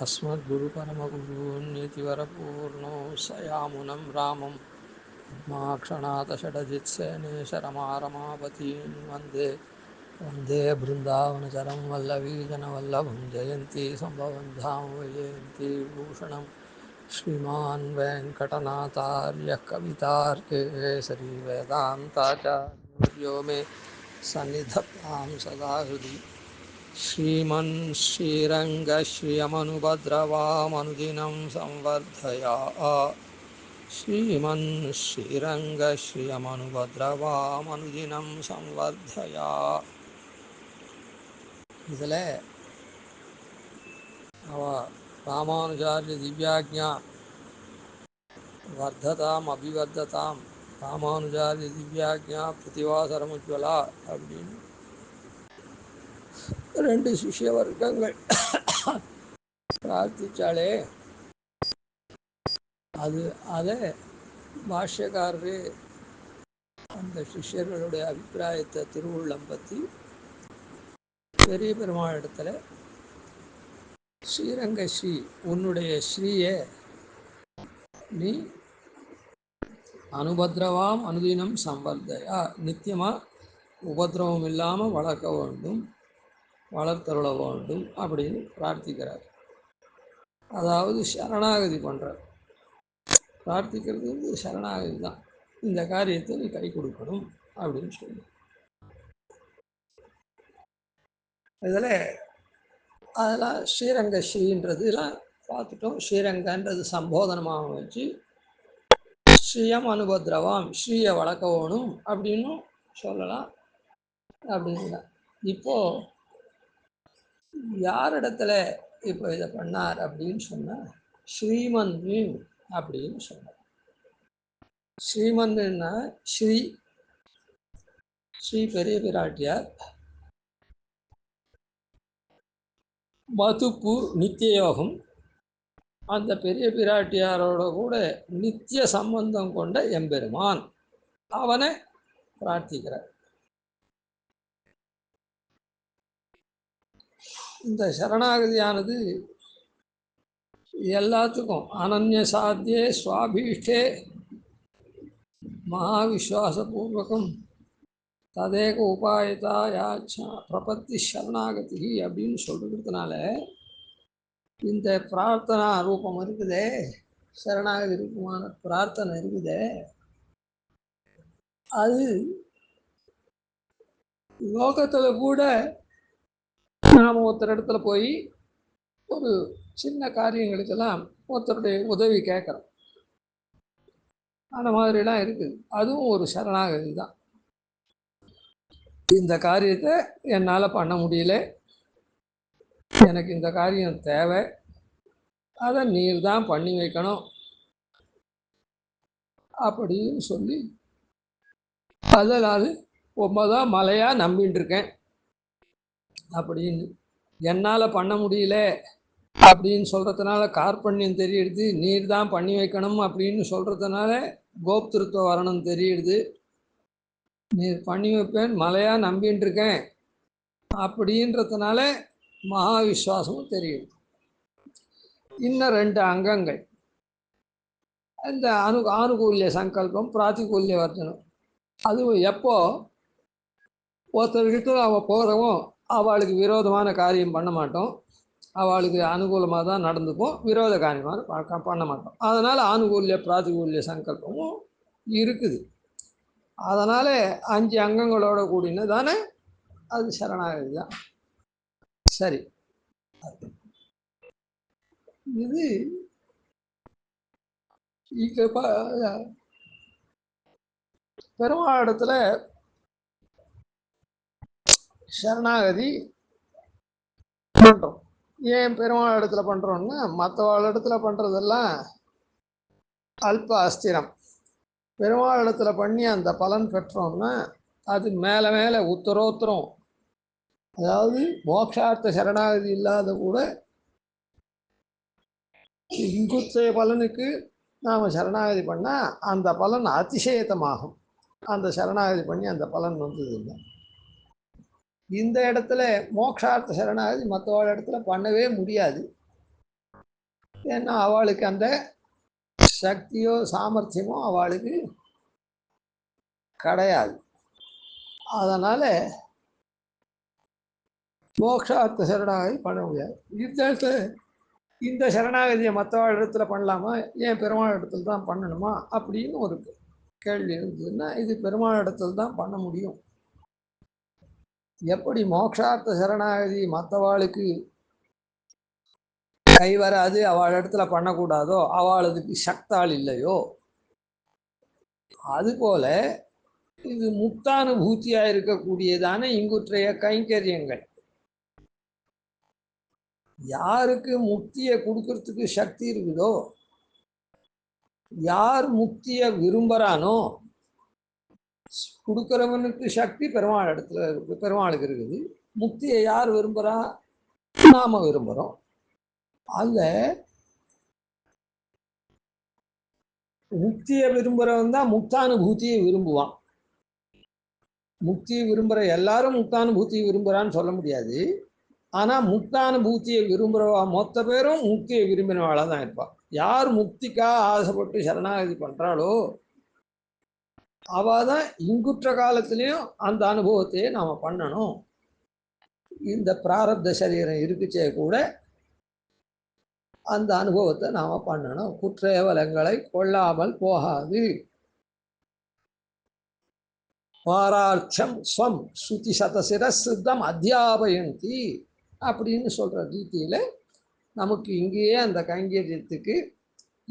अस्मद्गुरुपरमगुरून्नितिवरपूर्णो सयामुनं रामं माक्षणातषडजित्सेनेशरमारमापतीन् वन्दे वन्दे बृन्दावनचरं वल्लवीजनवल्लभं जयन्ती सम्भवं धाम वैजयन्ती भूषणं श्रीमान् वेङ्कटनाथार्यः कवितार्केसरी वेदान्ताचार्यो मे सन्निधत्तां सदा हृदि श्रीमन् श्रीरङ्गश्रियमनुभद्रवामनुदिनं संवर्धया श्रीमन् श्रीरङ्गश्रियमनुभद्रवामनुदिनं संवर्धया இதில் ராமானுஜாரிய திவ்யாஜ்ஞா வர்த்ததாம் அபிவர்த்ததாம் ராமானுஜாரிய திவ்யாஜ்ஞா பிரதிவாசரமுஜ்வலா அப்படின்னு ரெண்டு சிஷ்ய வர்க்கங்கள் பிரார்த்திச்சாலே அதை பாஷ்யக்காரரு அந்த சிஷ்யர்களுடைய அபிப்பிராயத்தை திருவுள்ளம் பற்றி பெரிய பெருமாள் இடத்துல ஸ்ரீரங்க ஸ்ரீ உன்னுடைய ஸ்ரீயை நீ அனுபத்ரவாம் அனுதினம் சம்பர்த்தையா நித்தியமாக உபதிரவம் இல்லாமல் வளர்க்க வேண்டும், வளர்த்தருள வேண்டும் அப்படின்னு பிரார்த்திக்கிறார். அதாவது சரணாகதி பண்ணுறார். பிரார்த்திக்கிறது சரணாகதி தான். இந்த காரியத்தை நீ கை கொடுக்கணும் அப்படின்னு சொல்லி அதெல்லாம் ஸ்ரீரங்க ஸ்ரீன்றதுலாம் பார்த்துட்டோம். ஸ்ரீரங்கன்றது சம்போதனமாக வச்சு ஸ்ரீயம் அனுபத்ரவாம் ஸ்ரீயை வளர்க்கணும் அப்படின்னு சொல்லலாம். அப்படின்னா இப்போது யாரிடத்துல இப்போ இதை பண்ணார் அப்படின்னு சொன்னால் ஸ்ரீமன்னு அப்படின்னு சொன்னார். ஸ்ரீமன்னுன்னா ஸ்ரீ ஸ்ரீ பெரிய பிராட்டியார், மதுப்பு நித்தியயோகம், அந்த பெரிய பிராட்டியாரோட கூட நித்திய சம்பந்தம் கொண்ட எம்பெருமான் அவனை பிரார்த்திக்கிறார். இந்த சரணாகதியானது எல்லாத்துக்கும் அனன்ய சாத்தியே சுவாபீஷ்டே மகாவிஸ்வாசபூர்வகம் ததேக உபாயதா யாச்சா பிரபத்தி சரணாகதி அப்படின்னு சொல்கிறதுனால இந்த பிரார்த்தனா ரூபம் இருக்குதே, சரணாகதி ரூபமான பிரார்த்தனை இருக்குதே, அது லோகத்தில் கூட நாம் ஒருத்தர் இடத்துல போய் ஒரு சின்ன காரியங்களுக்கெல்லாம் ஒருத்தருடைய உதவி கேட்குறோம். அந்த மாதிரிலாம் இருக்குது. அதுவும் ஒரு சரணாகதி தான். இந்த காரியத்தை என்னால் பண்ண முடியல, எனக்கு இந்த காரியம் தேவை, அதை நீர் தான் பண்ணி வைக்கணும் அப்படின்னு சொல்லி அதில் ஒன்பதாம் மலையாக நம்பின்னு இருக்கேன் அப்படின்னு என்னால் பண்ண முடியல அப்படின்னு சொல்கிறதுனால கார்பண்யம் தெரியுது, நீர் தான் பண்ணி வைக்கணும் அப்படின்னு சொல்கிறதுனால கோப்திருத்துவ வரணும் தெரியுது, நீர் பண்ணி வைப்பேன் மலையாக நம்பின்னு இருக்கேன் அப்படின்றதுனால மகா விஸ்வாசமும் தெரியுது. இன்னும் ரெண்டு அங்கங்கள், இந்த ஆனுகூல்ய சங்கல்பம் பிராத்திகூல்ய வர்த்தனம். அது எப்போ ஒருத்தர்கிட்ட அவள் போகிறவும் அவளுக்கு விரோதமான காரியம் பண்ண மாட்டோம், அவளுக்கு அனுகூலமாக தான் நடந்துப்போம், விரோத காரியமாக பண்ண மாட்டோம். அதனால் ஆனுகூல்ய பிராத்திகூல்ய சங்கல்பமும் இருக்குது. அதனால் 5 அங்கங்களோட கூடின தானே அது சரணாகதி தான். சரி, இது பெருமாள் இடத்துல சரணாகதி பண்ணுறோம். ஏன் பெருமாள் இடத்துல பண்ணுறோம்னா மற்றவாள் இடத்துல பண்ணுறதெல்லாம் அல்ப அஸ்திரம். பெருமாள் இடத்துல பண்ணி அந்த பலன் பெற்றோம்னா அது மேலே மேலே உத்தரோத்தரம், அதாவது மோட்சார்த்த சரணாகதி இல்லாத கூட இங்குத்தைய பலனுக்கு நாம் சரணாகதி பண்ணால் அந்த பலன் அதிசயத்தமாகும். அந்த சரணாகதி பண்ணி அந்த பலன் வந்தது இல்லை. இந்த இடத்துல மோட்சார்த்த சரணாகதி மற்றவாழ் இடத்துல பண்ணவே முடியாது. ஏன்னா அவளுக்கு அந்த சக்தியோ சாமர்த்தியமோ அவளுக்கு கிடையாது. அதனால மோட்சார்த்த சரணாகதி பண்ண முடியாது. இந்த சரணாகதியை மற்றவாழ் இடத்துல பண்ணலாமா, ஏன் பெருமாள் இடத்துல தான் பண்ணணுமா அப்படின்னு ஒரு கேள்வி இருந்ததுன்னா, இது பெருமாள் இடத்துல தான் பண்ண முடியும். எப்படி மோட்சார்த்த சரணாகதி மற்றவாளுக்கு கை வராது, அவள் இடத்துல பண்ணக்கூடாதோ, அவளுக்கு சக்தால் இல்லையோ, அதுபோல இது முக்தானுபூத்தியா இருக்கக்கூடியதான இங்குற்றைய கைங்கரியங்கள் யாருக்கு முக்தியை கொடுக்கறதுக்கு சக்தி இருக்குதோ, யார் முக்தியை விரும்புறானோ, கொடுக்கிறவனுக்கு சக்தி பெருமாள் இடத்துல இருக்கு, பெருமாளுக்கு இருக்குது. முக்தியை யார் விரும்புறா, நாம விரும்புறோம். அந்த முக்தியை விரும்புறவன் தான் முக்தானுபூத்தியை விரும்புவான். முக்தியை விரும்புகிற எல்லாரும் முக்தானுபூத்தியை விரும்புகிறான்னு சொல்ல முடியாது. ஆனால் முக்தானுபூத்தியை விரும்புகிறவா மொத்த பேரும் முக்தியை விரும்பினவாளாக தான் இருப்பாள். யார் முக்திக்காக ஆசைப்பட்டு சரணாகதி பண்ணுறாளோ அவள் தான் இங்குற்ற காலத்திலையும் அந்த அனுபவத்தையே நாம் பண்ணணும். இந்த பிராரப்த சரீரம் இருக்குச்சே கூட அந்த அனுபவத்தை நாம் பண்ணணும். குற்றேவலங்களை கொள்ளாமல் போகாது. பாரார்த்தம் ஸ்வம் ஸ்ருதி சதசிர சித்தம் அத்தியாபயந்தி அப்படின்னு சொல்கிற ரீதியில் நமக்கு இங்கேயே அந்த கைங்கரியத்துக்கு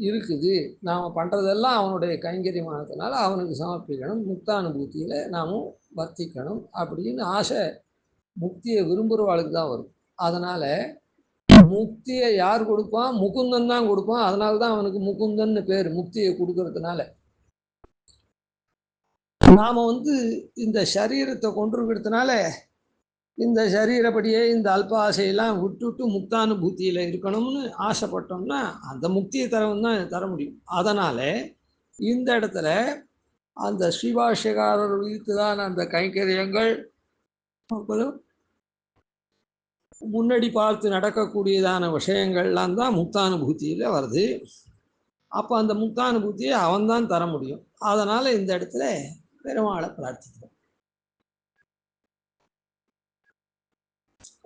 இருக்குது. நாம் பண்ணுறதெல்லாம் அவனுடைய கைங்கரியமானதுனால அவனுக்கு சமர்ப்பிக்கணும், முக்தானுபூத்தியில் நாமும் வர்த்திக்கணும் அப்படின்னு ஆசை முக்தியை விரும்புகிறவாளுக்கு தான் வரும். அதனால் முக்தியை யார் கொடுப்பான், முகுந்தன் தான் கொடுப்பான். அதனால தான் அவனுக்கு முகுந்தன்னு பேர், முக்தியை கொடுக்கறதுனால. நாம் இந்த சரீரத்தை கொண்டிருக்கிறதுனால இந்த சரீரப்படியே இந்த அல்ப ஆசையெல்லாம் விட்டுவிட்டு முக்தானுபூத்தியில் இருக்கணும்னு ஆசைப்பட்டோம்னா அந்த முக்தியை தான் தர முடியும். அதனால் இந்த இடத்துல அந்த ஸ்ரீபாஷ்யக்காரர் விதித்துதான் அந்த கைங்கரியங்கள் அப்புறம் முன்னாடி பார்த்து நடக்கக்கூடியதான விஷயங்கள்லாம் தான் முக்தானுபூத்தியில் வருது. அப்போ அந்த முக்தானுபூத்தியை அவன்தான் தர முடியும். அதனால் இந்த இடத்துல பெருமாளை பிரார்த்திக்கிறோம்.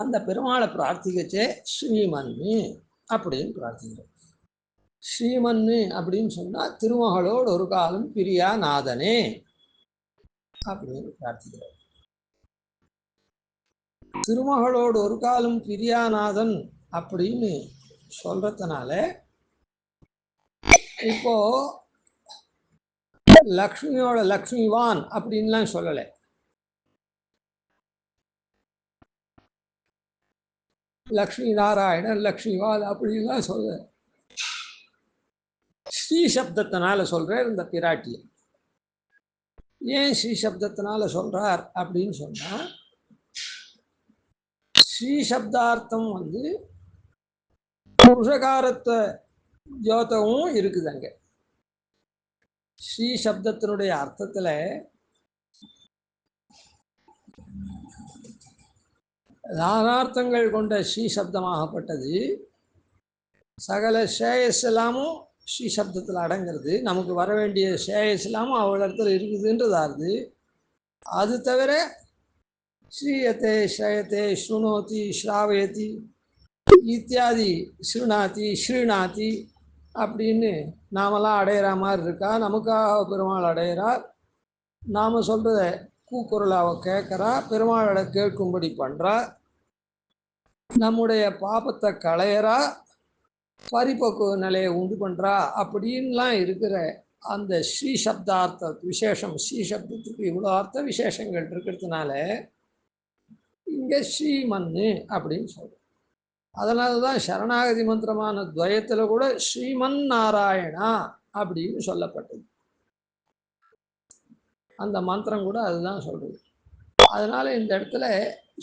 அந்த பெருமாளை பிரார்த்திக்கச்சே ஸ்ரீமன்னு அப்படின்னு பிரார்த்திக்கிறோம். ஸ்ரீமன்னு அப்படின்னு சொன்னால் திருமகளோடு ஒரு காலம் பிரியா நாதனே அப்படின்னு பிரார்த்திக்கிறோம். திருமகளோடு ஒரு காலம் பிரியாநாதன் அப்படின்னு சொல்றதுனால இப்போ லக்ஷ்மியோட லக்ஷ்மிவான் அப்படின்லாம் சொல்லலை. லக்ஷ்மி நாராயணன் லக்ஷ்மிவான் அப்படின்லாம் சொல்ல, ஸ்ரீ சப்தத்தினால சொல்றார் இந்த பிராட்டியை. ஏன் ஸ்ரீ சப்தத்தினால சொல்றார் அப்படின்னு சொன்னா, ஸ்ரீ சப்தார்த்தம் புருஷகாரத்தை ஜோதமும் இருக்குது அங்க. ஸ்ரீ சப்தத்தினுடைய அர்த்தத்துல நானார்த்தங்கள் கொண்ட ஸ்ரீ சப்தமாகப்பட்டது. சகல ஷேயஸ் எல்லாமும் ஸ்ரீ சப்தத்தில் அடங்கிறது. நமக்கு வர வேண்டிய ஷேயஸ் எல்லாமும் அவள் இடத்துல இருக்குதுன்றதாகுது. அது தவிர ஸ்ரீயத்தை ஸ்ரயத்தை ஸ்ருணோதி ஸ்ராவயதி இத்தியாதி ஸ்ருணாதி ஸ்ரீநாதி அப்படின்னு நாமெல்லாம் அடையிற மாதிரி இருக்கா. நமக்காக பெருமாள் அடையிறார். நாம் சொல்கிறத கூக்குரலாக கேட்குறா, பெருமாளோட கேட்கும்படி பண்ணுறா, நம்முடைய பாபத்தை களையறா, பரிபக்குவ நிலையை உண்டு பண்ணுறா அப்படின்லாம் இருக்கிற அந்த ஸ்ரீ சப்தார்த்த விசேஷம். ஸ்ரீ சப்தத்துக்கு இவ்வளோ அர்த்த விசேஷங்கள் இருக்கிறதுனால இங்கே ஸ்ரீமன்னு அப்படின்னு சொல்கிறோம். அதனால தான் சரணாகதி மந்திரமான துவயத்தில் கூட ஸ்ரீமன் நாராயணா அப்படின்னு சொல்லப்பட்டது. அந்த மந்திரம் கூட அதுதான் சொல்றது. அதனால இந்த இடத்துல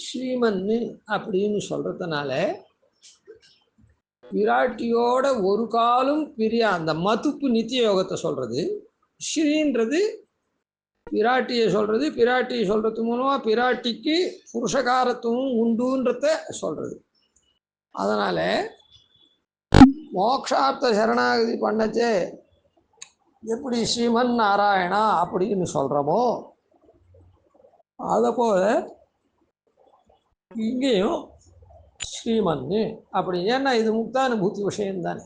ஸ்ரீமன்னு அப்படின்னு சொல்றதுனால விராட்டியோட ஒரு காலும் பிரியா, அந்த மதுப்பு நித்திய யோகத்தை சொல்றது. ஸ்ரீன்றது பிராட்டியை சொல்றது, பிராட்டியை சொல்றது மூலமா பிராட்டிக்கு புருஷகாரத்துவம் உண்டுன்றத சொல்றது. அதனால மோக்ஷார்த்த சரணாகதி பண்ணச்சே எப்படி ஸ்ரீமன் நாராயணா அப்படின்னு சொல்கிறோமோ அதை போல இங்கேயும் ஸ்ரீமன்னு அப்படி. ஏன்னா இது முக்தானுபூதி விஷயம்தானே,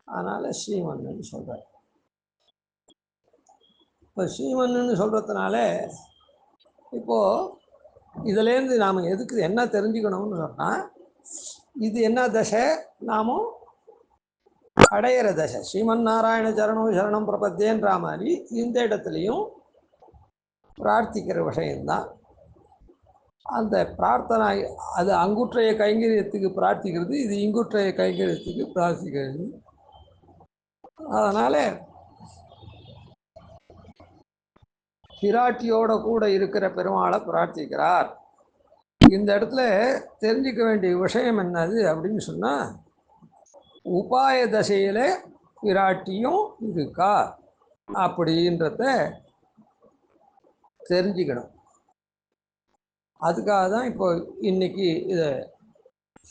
அதனால் ஸ்ரீமன்னு சொல்கிறார். இப்போ ஸ்ரீமன்னு சொல்கிறதுனால இப்போது இதுலேருந்து நாம் எதுக்கு என்ன தெரிஞ்சுக்கணும்னு சொன்னால், இது என்ன தசை, நாமும் அடையிற தசை. ஸ்ரீமன் நாராயண சரணம் சரணம் பிரபத்தேன்ற மாதிரி இந்த இடத்துலையும் பிரார்த்திக்கிற விஷயம்தான். அந்த பிரார்த்தனை அது அங்குற்றைய கைங்கரியத்துக்கு பிரார்த்திக்கிறது, இது இங்குற்றைய கைங்கரியத்துக்கு பிரார்த்திக்கிறது. அதனால் பிராட்டியோட கூட இருக்கிற பெருமாளை பிரார்த்திக்கிறார். இந்த இடத்துல தெரிஞ்சிக்க வேண்டிய விஷயம் என்னது அப்படின்னு சொன்னால், உபாய தசையில் பிராட்டியும் இருக்கா அப்படின்றத தெரிஞ்சுக்கணும். அதுக்காக தான் இப்போ இன்னைக்கு இதை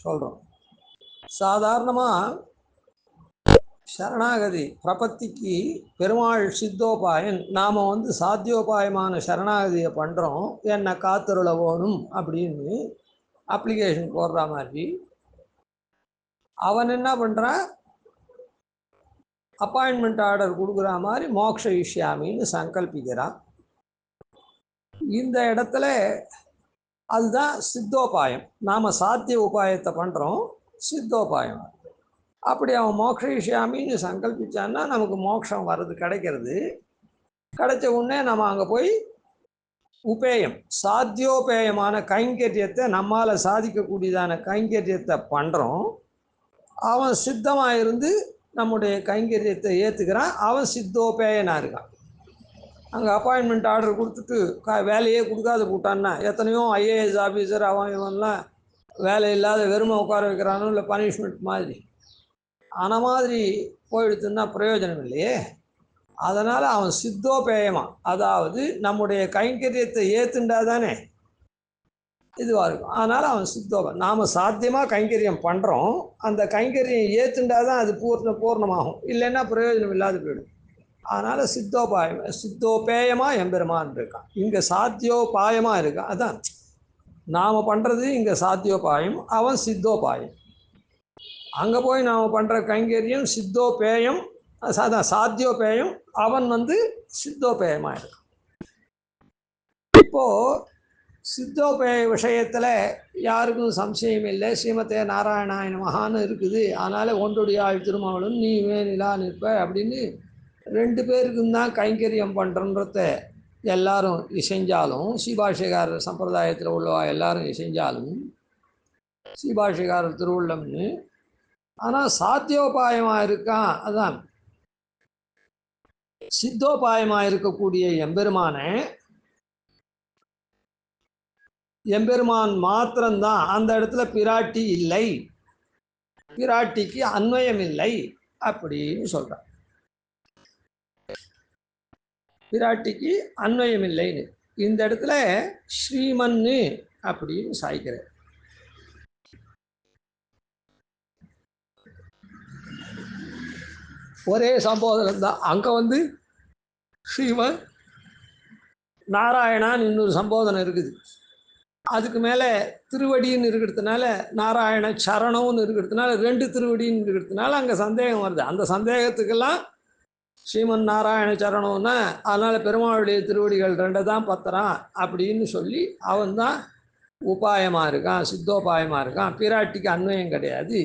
சொல்கிறோம். சாதாரணமாக சரணாகதி பிரபத்திக்கு பெருமாள் சித்தோபாயன், நாம் சாத்தியோபாயமான சரணாகதியை பண்ணுறோம், என்னை காத்துருள வேணும் அப்படின்னு அப்ளிகேஷன் போடுற மாதிரி அவன் என்ன பண்ணுறான், அப்பாயின்மெண்ட் ஆர்டர் கொடுக்குற மாதிரி மோக்ஷ இஷ்யாமின்னு சங்கல்பிக்கிறான். இந்த இடத்துல அதுதான் சித்தோபாயம். நாம் சாத்திய உபாயத்தை பண்ணுறோம், சித்தோபாயம். அப்படி அவன் மோக்ஷ விஷயாமின்னு சங்கல்பிச்சான்னா நமக்கு மோட்சம் வர்றது கிடைக்கிறது. கிடைச்ச உடனே நம்ம அங்கே போய் உபேயம் சாத்தியோபேயமான கைங்கரியத்தை, நம்மால் சாதிக்கக்கூடியதான கைங்கரியத்தை பண்ணுறோம். அவன் சித்தமாக இருந்து நம்முடைய கைங்கரியத்தை ஏற்றுக்கிறான். அவன் சித்தோபேயனாக இருக்கான். அங்கே அப்பாயின்மெண்ட் ஆர்டர் கொடுத்துட்டு வேலையே கொடுக்காத போட்டான்னா, எத்தனையோ ஐஏஎஸ் ஆஃபீஸர் அவன் இவன்லாம் வேலை இல்லாத வெறுமை உட்கார வைக்கிறானோ, இல்லை பனிஷ்மெண்ட் மாதிரி ஆன மாதிரி போயிடுத்துன்னா பிரயோஜனம் இல்லையே. அதனால் அவன் சித்தோபேயமாக, அதாவது நம்முடைய கைங்கரியத்தை ஏற்றுண்டா தானே இதுவாக இருக்கும். அதனால் அவன் சித்தோபம். நாம் சாத்தியமாக கைங்கரியம் பண்ணுறோம், அந்த கைங்கரியம் ஏற்றுண்டா தான் அது பூர்ணமாகும், இல்லைன்னா பிரயோஜனம் இல்லாத போயிடும். அதனால் சித்தோபேயமாக எம்பெருமான் இருக்கான். இங்கே சாத்தியோபாயமாக இருக்கான். அதான் நாம் பண்ணுறது இங்கே சாத்தியோபாயம், அவன் சித்தோபாயம். அங்கே போய் நாம் பண்ணுற கைங்கரியம் சித்தோபேயம், அதான் சாத்தியோபேயம், அவன் சித்தோபேயமாக இருக்கான். இப்போது சித்தோபேய விஷயத்தில் யாருக்கும் சம்சயம் இல்லை. ஸ்ரீமதே நாராயணாய நமஹான்னு இருக்குது. அதனால் ஒன்றுடையாள் திருமகளும் நீ வேணிலா நிற்ப அப்படின்னு 2 பேருக்கும் தான் கைங்கரியம் பண்ணுறன்றத எல்லாரும் இசைஞ்சாலும், ஸ்ரீபாஷ்யக்காரர் சம்பிரதாயத்தில் உள்ளவா எல்லாரும் இசைஞ்சாலும், ஸ்ரீபாஷ்யக்காரர் திருவுள்ளம்னு. ஆனால் சாத்தியோபாயமாக இருக்கான், அதான் சித்தோபாயமாக இருக்கக்கூடிய எம்பெருமான் மாத்திரம்தான். அந்த இடத்துல பிராட்டி இல்லை, பிராட்டிக்கு அன்வயம் இல்லை அப்படின்னு சொல்கிறார். பிராட்டிக்கு அன்வயம் இல்லைன்னு இந்த இடத்துல ஸ்ரீமன்னு அப்படின்னு சாய்க்கிறார். ஒரே சம்போதனம் தான். அங்கே ஸ்ரீமன் நாராயணான்னு இன்னொரு சம்போதனம் இருக்குது. அதுக்கு மேலே திருவடின்னு இருக்கிறதுனால, நாராயண சரணம்னு இருக்கிறதுனால, 2 திருவடின்னு இருக்கிறதுனால அங்கே சந்தேகம் வருது. அந்த சந்தேகத்துக்கெல்லாம் ஸ்ரீமன் நாராயண சரணம்னா, அதனால் பெருமாளுடைய திருவடிகள் 2 தான் பத்திரம் அப்படின்னு சொல்லி அவன் தான் உபாயமாக இருக்கான், சித்தோபாயமாக இருக்கான். பிராட்டிக்கு அன்வயம் கிடையாது.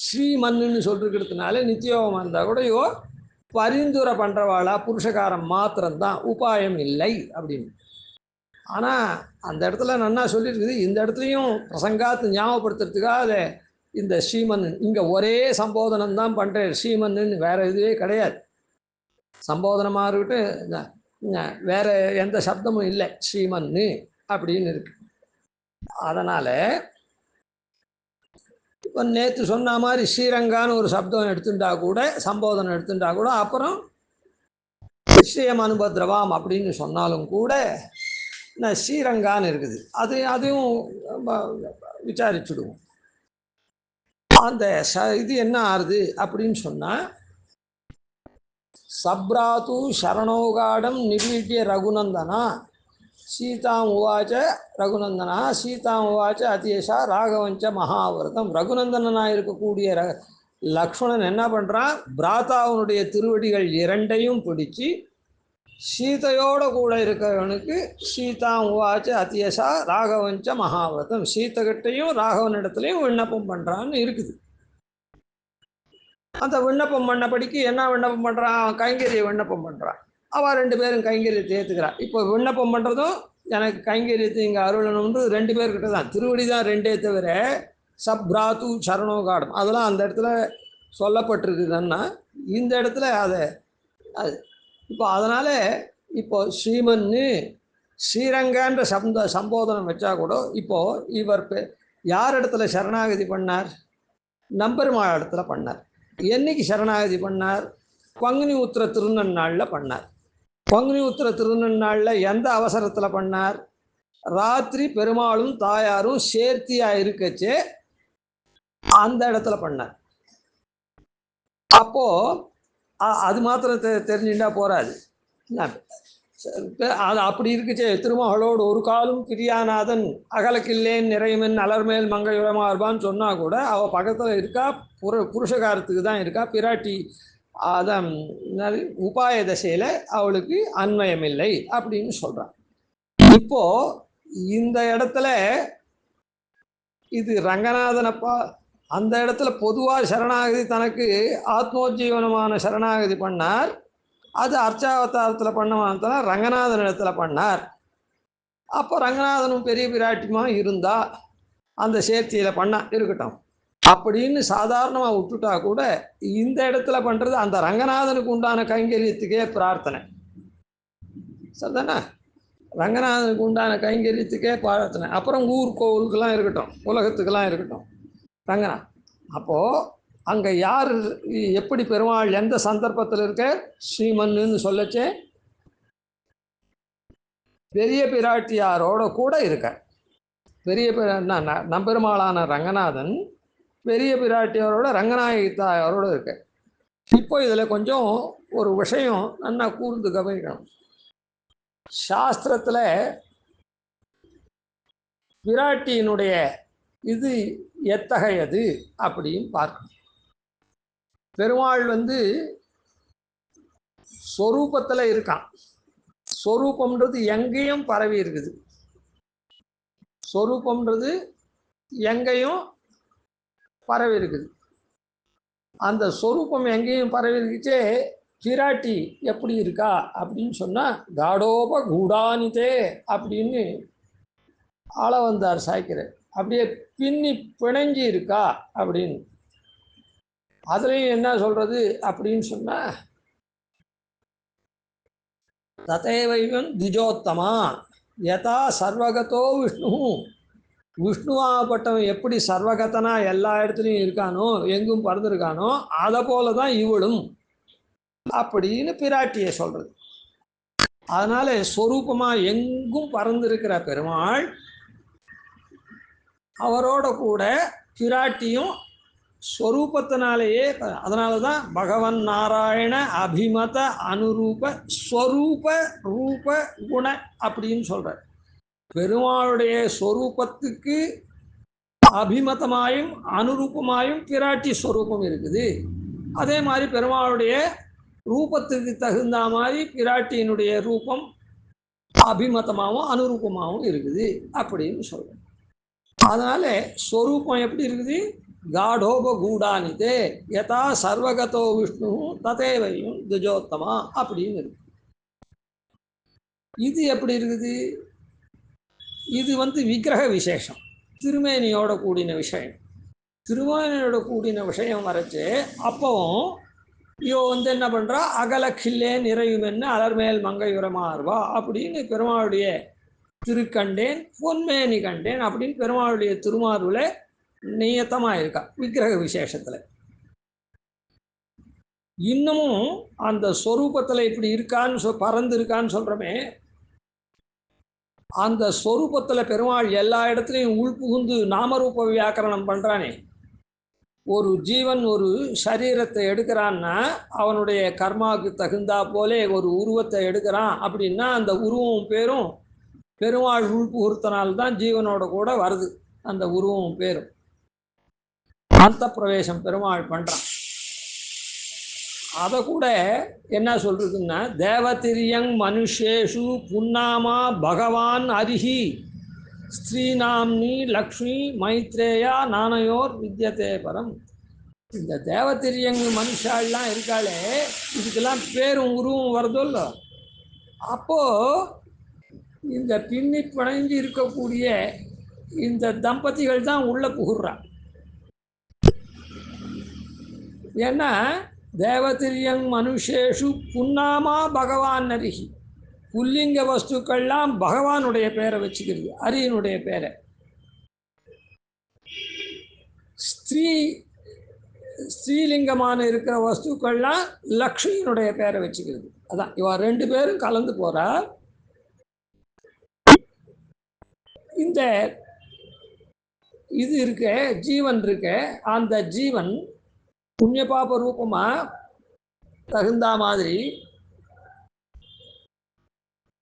ஸ்ரீமன்னு சொல்லிருக்கிறதுனால நித்தியோகமாக இருந்தால் கூட பரிந்துரை பண்ணுறவாளா புருஷகாரம் மாத்திரம்தான், உபாயம் இல்லை அப்படின்னு. ஆனால் அந்த இடத்துல நன்னா சொல்லியிருக்குது. இந்த இடத்துலையும் பிரசங்காத்து ஞாபகப்படுத்துறதுக்காக அதை இந்த ஸ்ரீமன் இங்கே ஒரே சம்போதனம் தான் பண்ணுறேன். ஸ்ரீமன்னு வேறு இதுவே கிடையாது. சம்போதனமாக இருக்கட்டும், வேறு எந்த சப்தமும் இல்லை, ஸ்ரீமன்னு அப்படின்னு இருக்கு. அதனால் இப்போ நேற்று சொன்ன மாதிரி ஸ்ரீரங்கான்னு ஒரு சப்தம் எடுத்துட்டா கூட, சம்போதனம் எடுத்துட்டா கூட, அப்புறம் ஸ்ரீயம் அனுபத்ரவாம் அப்படின்னு சொன்னாலும் கூட ஸ்ரீரங்கான்னு இருக்குது. அதையும் விசாரிச்சுடுவோம். அந்த இது என்ன ஆறுது அப்படின்னு சொன்னால், சப்ராத்து சரணோகாடம் நிர்வீட்டிய ரகுநந்தனா சீதாம் உவாச்ச ரகுநந்தனா சீதாம் உவாச்ச அதியேஷா ராகவஞ்ச மகாவிரதம். ரகுநந்தனாக இருக்கக்கூடிய லக்ஷ்மணன் என்ன பண்ணுறான், பிராத்தாவனுடைய திருவடிகள் இரண்டையும் பிடிச்சி சீதையோட கூட இருக்கிறவனுக்கு சீதாம் உவாச்ச அதியேஷா ராகவஞ்ச மகாவிரதம், சீதைகிட்டையும் ராகவனிடத்துலையும் விண்ணப்பம் பண்ணுறான்னு இருக்குது. அந்த விண்ணப்பம் பண்ணபடிக்கு என்ன விண்ணப்பம் பண்ணுறான், கைங்கரிய விண்ணப்பம் பண்ணுறான். அவள் 2 பேரும் கைங்கரியத்தை ஏற்றுக்கிறான். இப்போ விண்ணப்பம் பண்ணுறதும் எனக்கு கைங்கரியத்தை இங்கே அருளணும்னு 2 பேர்கிட்ட தான், திருவடி தான் 2 தவிர சப்ராத்து சரணோகாடம் அதெல்லாம் அந்த இடத்துல சொல்லப்பட்டிருக்குதுன்னா இந்த இடத்துல அது இப்போ அதனால் இப்போ ஸ்ரீமன்னு ஸ்ரீரங்கன்ற சம்போதனம் வச்சா கூட இப்போது இவர் யார் இடத்துல சரணாகதி பண்ணார், நம்பெருமாள் இடத்துல பண்ணார். என்னைக்கு சரணாகதி பண்ணார், பங்குனி உத்திர திருநன்னாளில் பண்ணார். பங்குனி உத்திர திருநன்னாளில் எந்த அவசரத்தில் பண்ணார், ராத்திரி பெருமாளும் தாயாரும் சேர்த்தியாக இருக்கச்சே அந்த இடத்துல பண்ணார். அப்போது அது மாத்திரம் தெரிஞ்சுட்டா போராது, அது அப்படி இருக்குச்சே. திருமகளோடு ஒரு காலும் பிரியாநாதன் அகலக்கில்லேன் நிறையமென் அலர்மேல் மங்கையுரமார்பான்னு சொன்னால் கூட அவள் பக்கத்தில் இருக்கா, புருஷகாரத்துக்கு தான் இருக்கா. பிராட்டி அதான் உபாய தசையில் அவளுக்கு அன்வயமில்லை அப்படின்னு சொல்கிறான். இப்போது இந்த இடத்துல இது ரங்கநாதனப்பா அந்த இடத்துல பொதுவாக சரணாகதி தனக்கு ஆத்மோஜீவனமான சரணாகதி பண்ணார். அது அர்ச்சாவதாரத்தில் பண்ண ரங்கநாதன் இடத்துல பண்ணார். அப்போ ரங்கநாதனும் பெரிய பிராட்டியுமா இருந்தா அந்த சேர்த்தியில் பண்ண இருக்கட்டும் அப்படின்னு சாதாரணமாக விட்டுட்டா கூட இந்த இடத்துல பண்ணுறது அந்த ரங்கநாதனுக்கு உண்டான கைங்கரியத்துக்கே பிரார்த்தனை. சரிதானே, ரங்கநாதனுக்கு உண்டான கைங்கரியத்துக்கே பிரார்த்தனை. அப்புறம் ஊர் கோவிலுக்கெல்லாம் இருக்கட்டும், உலகத்துக்கெல்லாம் இருக்கட்டும் ரங்கநாத். அப்போது அங்கே யார் எப்படி பெருமாள் எந்த சந்தர்ப்பத்தில் இருக்க ஸ்ரீமன்னு சொல்லச்சே பெரிய பிராட்டியாரோட கூட இருக்க. பெரிய நம்பெருமாளான ரங்கநாதன் பெரிய பிராட்டியாரோட ரங்கநாயகி தாயாரோட இருக்க. இப்போ இதில் கொஞ்சம் ஒரு விஷயம் நல்லா கூர்ந்து கவனிக்கணும். சாஸ்திரத்தில் பிராட்டியினுடைய இது எத்தகையது அப்படின்னு பார்க்கணும். பெருமாள் ஸ்வரூபத்தில் இருக்கான். ஸ்வரூபம்ன்றது எங்கேயும் பரவி இருக்குது. ஸ்வரூபம்ன்றது எங்கேயும் பரவி இருக்குது. அந்த ஸ்வரூபம் எங்கேயும் பரவி இருக்குச்சே. பிராட்டி எப்படி இருக்கா அப்படின்னு சொன்னால் காடோப கூடானிதே அப்படின்னு ஆள வந்தார் சாய்க்கிறார். அப்படியே பின்னி பிணைஞ்சி இருக்கா அப்படின்னு. அதுலேயும் என்ன சொல்கிறது அப்படின்னு சொன்னால் ததேவைவன் திஜோத்தமா யதா சர்வகதோ விஷ்ணு, விஷ்ணுவாகப்பட்டவன் எப்படி சர்வகதனா எல்லா இடத்துலையும் இருக்கானோ எங்கும் பறந்துருக்கானோ அதை போல தான் இவளும் அப்படின்னு பிராட்டியை சொல்கிறது. அதனால ஸ்வரூபமாக எங்கும் பறந்துருக்கிற பெருமாள் அவரோட கூட பிராட்டியும் ஸ்வரூபத்தினாலேயே. அதனால தான் பகவன் நாராயண அபிமத அனுரூப ஸ்வரூப ரூப குண அப்படின்னு சொல்கிறார். பெருமாளுடைய ஸ்வரூபத்துக்கு அபிமதமாயும் அனுரூபமாயும் பிராட்டி ஸ்வரூபம் இருக்குது. அதே மாதிரி பெருமாளுடைய ரூபத்துக்கு தகுந்த மாதிரி பிராட்டியினுடைய ரூபம் அபிமதமாகவும் அனுரூபமாகவும் இருக்குது அப்படின்னு சொல்கிறேன். அதனால ஸ்வரூபம் எப்படி இருக்குது, காடோப கூடானிதே யதா சர்வகதோ விஷ்ணு ததேவையும் திஜோத்தமா அப்படின்னு இருக்கு. இது எப்படி இருக்குது, இது விக்கிரக விசேஷம், திருமேனியோட கூடின விஷயம். திருமேனியோட கூடின விஷயம் வரைச்சு அப்பவும் இவ என்ன பண்ணுறா, அகல கில்லே நிறையுமென்னு அலர்மேல் மங்கையுரமார்வா அப்படின்னு பெருமாளுடைய திருக்கண்டேன் பொன்மேனி கண்டேன் அப்படின்னு பெருமாளுடைய திருமார்வுல நியத்தமாக இருக்கா விக்கிரக விசேஷத்தில். இன்னமும் அந்த ஸ்வரூபத்தில் இப்படி இருக்கான்னு பறந்து இருக்கான்னு சொல்கிறோமே, அந்த ஸ்வரூபத்தில் பெருமாள் எல்லா இடத்துலையும் உள்புகுந்து நாமரூப வியாக்கரணம் பண்ணுறானே, ஒரு ஜீவன் ஒரு சரீரத்தை எடுக்கிறான்னா அவனுடைய கர்மாவுக்கு தகுந்தா போலே ஒரு உருவத்தை எடுக்கிறான் அப்படின்னா அந்த உருவம் பேரும் பெருமாள் உள்புகுத்தனால்தான் ஜீவனோட கூட வருது. அந்த உருவம் பேரும் அந்த பிரவேசம் பெருமாள் பண்ணுறான். அதை கூட என்ன சொல்றதுன்னா, தேவதிரியங் மனுஷேஷு புன்னாமா பகவான் அரிஹி ஸ்ரீநாம்னி லக்ஷ்மி மைத்ரேயா நானயோர் வித்யதே பரம். இந்த தேவதிரியங்கு மனுஷாலாம் இருக்காளே, இதுக்கெல்லாம் பேரும் உருவம் வருதோ இல்லை, அப்போது இந்த பின்னி பிணைஞ்சு இருக்கக்கூடிய இந்த தம்பதிகள் தான் உள்ள புகுறான். ஏன்னா தேவதிரியங் மனுஷேஷு புன்னாமா பகவான் அரிஹி, புல்லிங்க வஸ்துக்கள்லாம் பகவானுடைய பேரை வச்சுக்கிறது, அரியனுடைய பேரை. ஸ்ரீலிங்கமான இருக்கிற வஸ்துக்கள்லாம் லக்ஷ்மியினுடைய பேரை வச்சுக்கிறது. அதான் இவ ரெண்டு பேரும் கலந்து போறா. இந்த இது இருக்க ஜீவன் இருக்க, அந்த ஜீவன் புண்ணிய பாப ரூபமா தகுந்த மாதிரி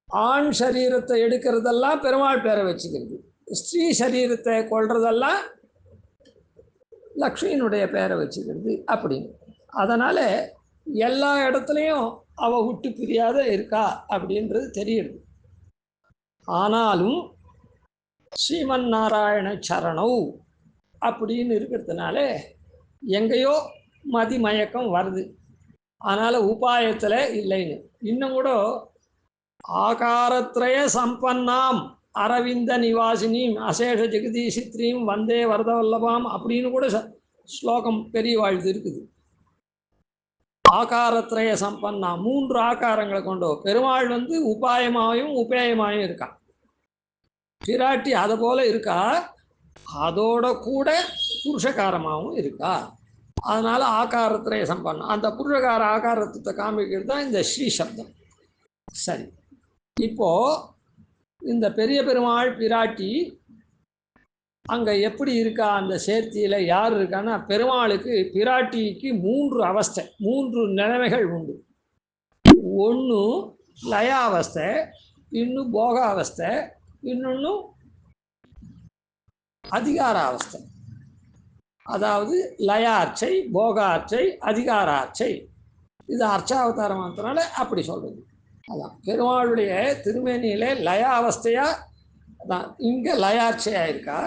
ஆண் சரீரத்தை எடுக்கிறதெல்லாம் பெருமாள் பேரை வச்சுக்கிறது, ஸ்ரீ சரீரத்தை கொள்றதெல்லாம் லக்ஷ்மியினுடைய பேரை வச்சுக்கிறது அப்படின்னு. அதனால் எல்லா இடத்துலையும் அவள் விட்டு பிரியாத இருக்கா அப்படின்றது தெரியுது. ஆனாலும் ஸ்ரீமன் நாராயண சரணவ் அப்படின்னு இருக்கிறதுனால எங்கேயோ மதிமயக்கம் வருது. அதனால் உபாயத்தில் இல்லைன்னு. இன்னும் கூட ஆகாரத்ரய சம்பன்னாம் அரவிந்த நிவாசினியும் அசேஷ ஜெகதீசித்ரீம் வந்தே வரதவல்லபாம் அப்படின்னு கூட ஸ்லோகம் பெரிய வாழ்த்து இருக்குது. ஆகாரத்ரய சம்பன்னா, மூன்று ஆகாரங்களை கொண்டு பெருமாள் உபாயமாயும் உபேயமாயும் இருக்கான். பிராட்டி அதை போல இருக்கா, அதோட கூட புருஷகாரமாகவும் இருக்கா. அதனால ஆகாரத்ரய சம்பன்னா, அந்த புருஷகார ஆகாரத்தை காமிக்கிறது தான் இந்த ஸ்ரீ சப்தம். சரி, இப்போ இந்த பெரிய பெருமாள் பிராட்டி அங்கே எப்படி இருக்கா, அந்த சேர்த்தியில் யார் இருக்கான்னா, பெருமாளுக்கு பிராட்டிக்கு மூன்று அவஸ்தை, மூன்று நிலைமைகள் உண்டு. ஒன்று லயாவஸ்தை, இன்னும் போகாவஸ்தை, இன்னொன்று அதிகாராவஸ்தை. அதாவது லயார்ச்சை, போகார்ச்சை, அதிகாரார்ச்சை. இது அர்ச்சாவதாரம் மாத்தினால அப்படி சொல்கிறது. அதான் பெருமாளுடைய திருமேனியிலே லயாவஸ்தையாக தான் இங்கே லயார்ச்சையாக இருக்கா.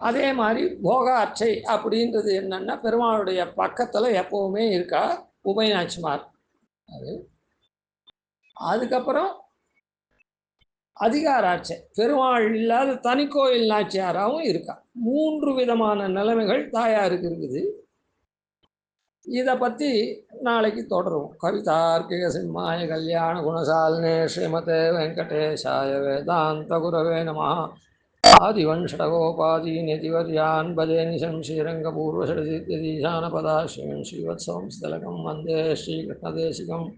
அதே மாதிரி போகார்ச்சை அப்படின்றது என்னென்னா, பெருமாளுடைய பக்கத்தில் எப்போவுமே இருக்கா உபயநாச்சிமார். அதுக்கப்புறம் அதிகாராட்சை, பெருமாள் இல்லாத தனிக்கோயில் நாச்சியாராகவும் இருக்கா. மூன்று விதமான நிலைமைகள் தாயாருக்கு இருக்குது. இதை பற்றி நாளைக்கு தொடருவோம். கவிதார்க்கிக சிம்மாய கல்யாண குணசாலினே ஸ்ரீமதே வெங்கடேஷாய வேதாந்த குரவே நமः. ஆதிவன்ஷடகோபாதீநிதிவர்யான் பஜே நிசம் ஸ்ரீரங்கபூர்வஷடதீசானபதாஸ்ரீம் ஸ்ரீவத்சவம் ஸ்தலகம் வந்தே ஸ்ரீகிருஷ்ணதேசிகம்.